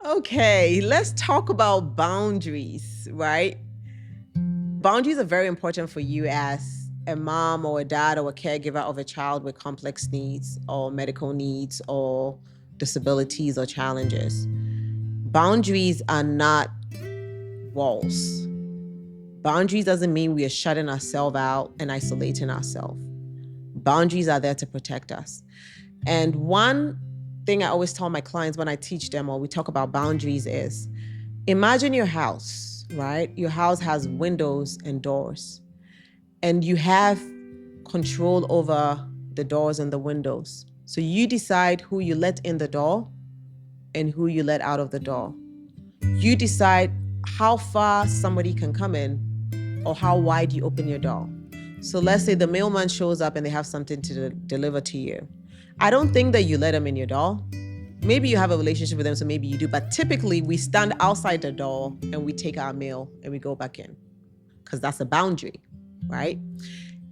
Okay, let's talk about boundaries, right? Boundaries are very important for you as a mom or a dad or a caregiver of a child with complex needs or medical needs or disabilities or challenges. Boundaries are not walls. Boundaries doesn't mean we are shutting ourselves out and isolating ourselves. Boundaries are there to protect us. And one thing I always tell my clients when I teach them or we talk about boundaries is imagine your house, right? Your house has windows and doors, and you have control over the doors and the windows. So you decide who you let in the door and who you let out of the door. You decide how far somebody can come in or how wide you open your door. So let's say the mailman shows up and they have something to deliver to you. I don't think that you let them in your door. Maybe you have a relationship with them, so maybe you do. But typically, we stand outside the door and we take our mail and we go back in because that's a boundary, right?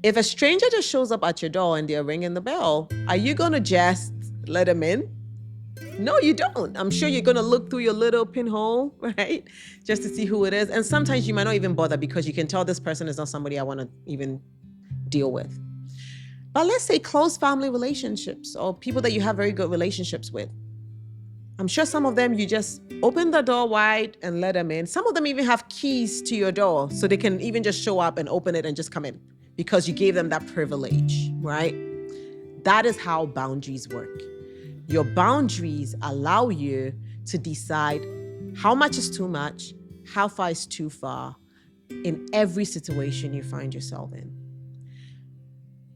If a stranger just shows up at your door and they're ringing the bell, are you going to just let them in? No, you don't. I'm sure you're going to look through your little pinhole, right? Just to see who it is. And sometimes you might not even bother because you can tell this person is not somebody I want to even deal with. But let's say close family relationships or people that you have very good relationships with. I'm sure some of them you just open the door wide and let them in. Some of them even have keys to your door so they can even just show up and open it and just come in because you gave them that privilege, right? That is how boundaries work. Your boundaries allow you to decide how much is too much, how far is too far in every situation you find yourself in.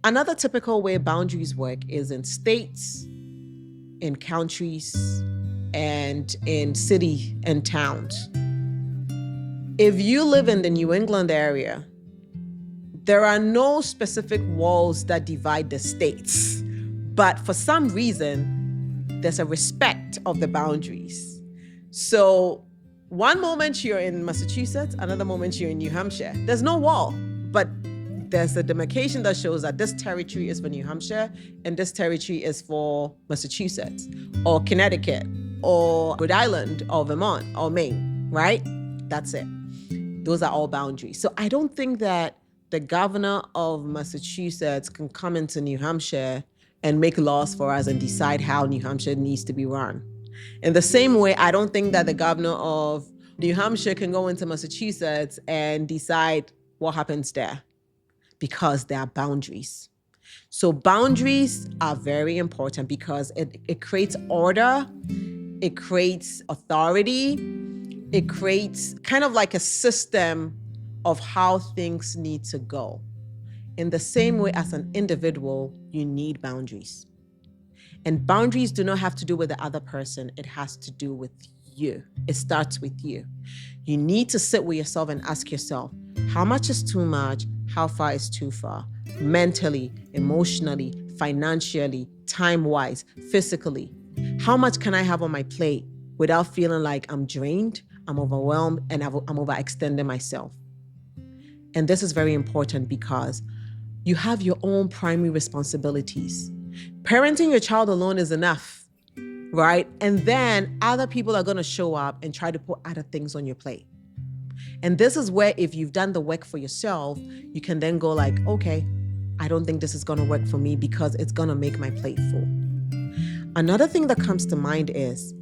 Another typical way boundaries work is in states, in countries, and in city and towns. If you live in the New England area, there are no specific walls that divide the states, but for some reason, there's a respect of the boundaries. So one moment you're in Massachusetts, another moment you're in New Hampshire. There's no wall, but there's a demarcation that shows that this territory is for New Hampshire and this territory is for Massachusetts or Connecticut or Rhode Island or Vermont or Maine, right? That's it. Those are all boundaries. So I don't think that the governor of Massachusetts can come into New Hampshire and make laws for us and decide how New Hampshire needs to be run. In the same way, I don't think that the governor of New Hampshire can go into Massachusetts and decide what happens there because there are boundaries. So boundaries are very important because it creates order, it creates authority, it creates kind of like a system of how things need to go. In the same way as an individual, you need boundaries. And boundaries do not have to do with the other person. It has to do with you. It starts with you. You need to sit with yourself and ask yourself, how much is too much? How far is too far? Mentally, emotionally, financially, time-wise, physically. How much can I have on my plate without feeling like I'm drained, I'm overwhelmed, and I'm overextending myself? And this is very important because you have your own primary responsibilities. Parenting your child alone is enough, right? And then other people are going to show up and try to put other things on your plate. And this is where if you've done the work for yourself, you can then go like, okay, I don't think this is going to work for me because it's going to make my plate full. Another thing that comes to mind is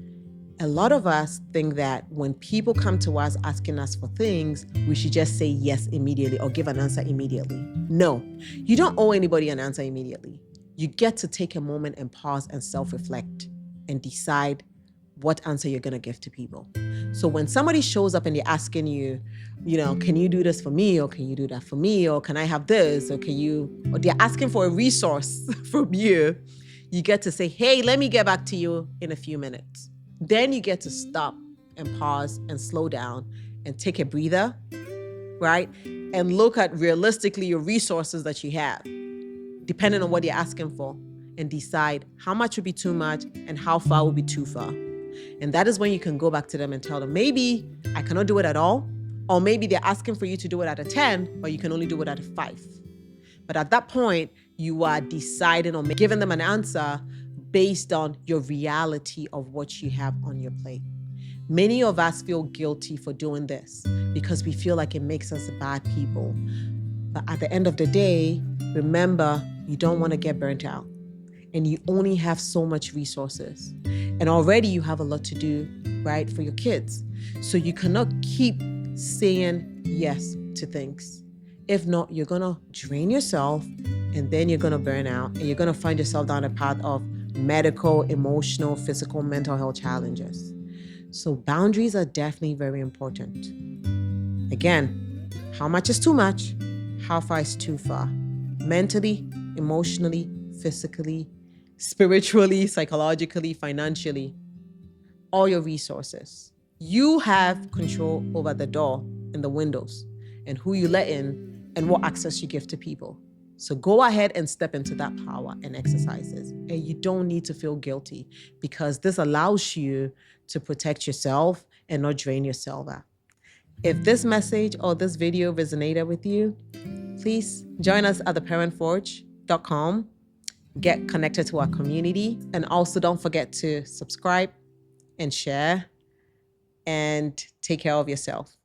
a lot of us think that when people come to us asking us for things, we should just say yes immediately or give an answer immediately. No, you don't owe anybody an answer immediately. You get to take a moment and pause and self-reflect and decide what answer you're going to give to people. So when somebody shows up and they're asking you, can you do this for me? Or can you do that for me? Or can I have this? Or or they're asking for a resource from you, you get to say, hey, let me get back to you in a few minutes. Then you get to stop and pause and slow down and take a breather, right? And look at realistically your resources that you have, depending on what you're asking for, and decide how much would be too much and how far would be too far. And that is when you can go back to them and tell them, maybe I cannot do it at all, or maybe they're asking for you to do it at a 10, but you can only do it at a 5. But at that point, you are deciding or giving them an answer based on your reality of what you have on your plate. Many of us feel guilty for doing this because we feel like it makes us bad people. But at the end of the day, remember, you don't want to get burnt out. And you only have so much resources. And already you have a lot to do, right, for your kids. So you cannot keep saying yes to things. If not, you're going to drain yourself, and then you're going to burn out, and you're going to find yourself down a path of medical, emotional, physical, mental health challenges. So boundaries are definitely very important. Again, how much is too much? How far is too far? Mentally, emotionally, physically, spiritually, psychologically, financially, all your resources. You have control over the door and the windows and who you let in and what access you give to people. So go ahead and step into that power and exercises. And you don't need to feel guilty, because this allows you to protect yourself and not drain yourself out. If this message or this video resonated with you, please join us at theparentforge.com. Get connected to our community. And also don't forget to subscribe and share, and take care of yourself.